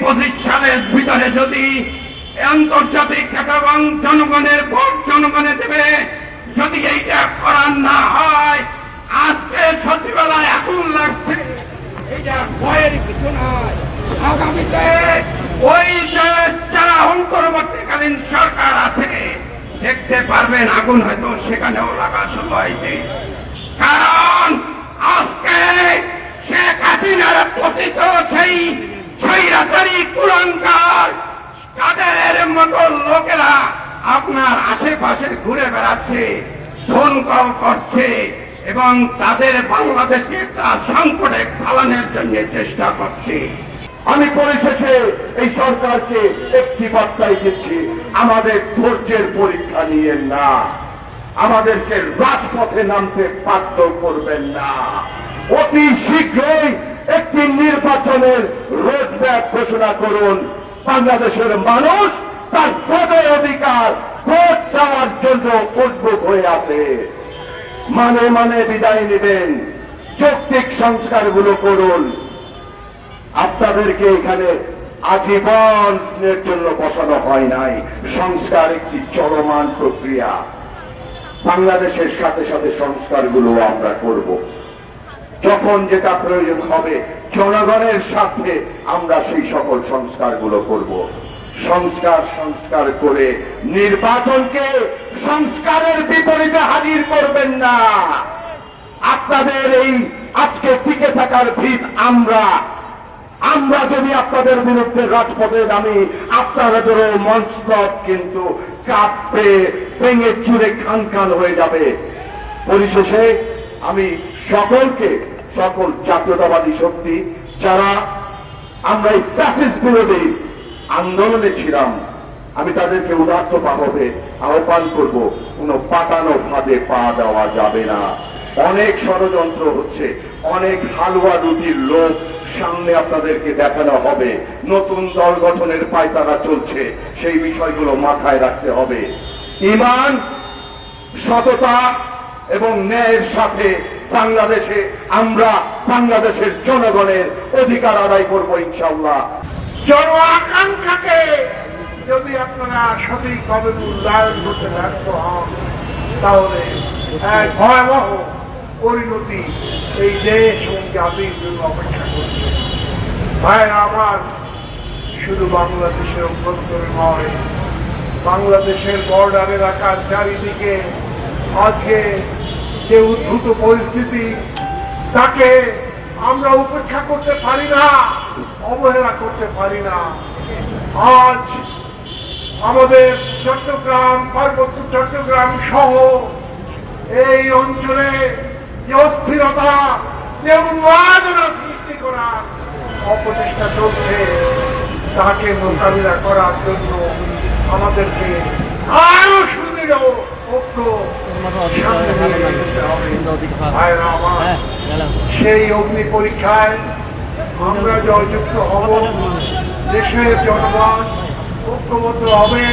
25 সালের ভিতরে যদি আন্তর্জাতিক এবং জনগণের ভোট জনগণে দেবে, যদি এইটা করার না হয়, আজকে সচিবালয় আগুন লাগছে, এটা ভয়ের কিছু নয়। আগামীতে ওই যারা অন্তর্বর্তীকালীন সরকার আছে দেখতে পারবেন আগুন হয়তো সেখানেও লাগা শুরু হয়েছে। কারণ আজকে শেখ হাসিনার পতিত সেই স্বৈরাচারী কুলাঙ্গার কাদের মতো লোকেরা আপনার আশেপাশে ঘুরে বেড়াচ্ছে, ধনকল করছে এবং তাদের বাংলাদেশকে একটা সংকটে ফেলানোর জন্য চেষ্টা করছে। আমি পরিশেষে এই সরকারকে একটি বার্তাই দিচ্ছি, আমাদের ধৈর্যের পরীক্ষা নিয়ে না, আমাদেরকে রাজপথে নামতে বাধ্য করবেন না। অতি শীঘ্রই একটি নির্বাচনের রোডম্যাপ ঘোষণা করুন। বাংলাদেশের মানুষ তার ভোটের অধিকার ভোট দেওয়ার জন্য উদ্বুদ্ধ হয়ে আছে। মানে মানে বিদায় নেবেন, যৌক্তিক সংস্কারগুলো করুন। আপনাদেরকে এখানে আজীবনের জন্য বসানো হয় নাই। সংস্কার একটি চলমান প্রক্রিয়া। বাংলাদেশের সাথে সাথে সংস্কারগুলো আমরা করব। যখন যেটা প্রয়োজন হবে জনগণের সাথে আমরা সেই সকল সংস্কারগুলো করব। সংস্কার করে নির্বাচনকে সংস্কারের বিপরীতে হাজির করবেন না। আপনাদের এই আজকে টিকে থাকার ভিত আমরা যদি আপনাদের বিরুদ্ধে রাজপথে নামি, আপনাদেরও মনস্তব কিন্তু কাঁপবে, ভেঙে চুরে খান খান হয়ে যাবে। পরিশেষে আমি সকল জাতীয়তাবাদী শক্তি যারা আমরা এই ফ্যাসিস্ট বিরোধী আন্দোলনে ছিলাম, আমি তাদেরকে উদাত্ত ভাবে আহ্বান করব, কোন পাতানো ফাঁদে পা দেওয়া যাবে না। অনেক ষড়যন্ত্র হচ্ছে, অনেক হালুয়া রুটির লোক সামনে আপনাদেরকে দেখানো হবে, নতুন দল গঠনের পায়তারা চলছে, সেই বিষয়গুলো মাথায় রাখতে হবে। ঈমান, সততা এবং ন্যায়ের সাথে আমরা বাংলাদেশের জনগণের অধিকার আদায় করবো ইনশাআল্লাহ। জন আকাঙ্ক্ষাকে যদি আপনারা সঠিকভাবে মূল্যায়ন করতে ব্যর্থ হন, তাহলে এক ভয়াবহ পরিণতি এই দেশ এবং জাতির জন্য অপেক্ষা করছে। ভাইয়েরা আমার, শুধু বাংলাদেশের অভ্যন্তরে নয়, বাংলাদেশের বর্ডার এলাকার চারিদিকে আজকে যে উদ্ভূত পরিস্থিতি, তাকে আমরা উপেক্ষা করতে পারি না, অবহেলা করতে পারি না। আজ আমাদের চট্টগ্রাম, পার্বত্য চট্টগ্রাম সহ এই অঞ্চলে যে অস্থিরতা, যে উন্মাদনা সৃষ্টি করার অপচেষ্টা চলছে, তাকে মোকাবিলা করার জন্য আমাদেরকে আরো সুদৃঢ় ঐক্য সেই অগ্নি পরীক্ষায় আমরা জয়যুক্ত হব। দেশের জনগণ ঐক্যবদ্ধ হবে।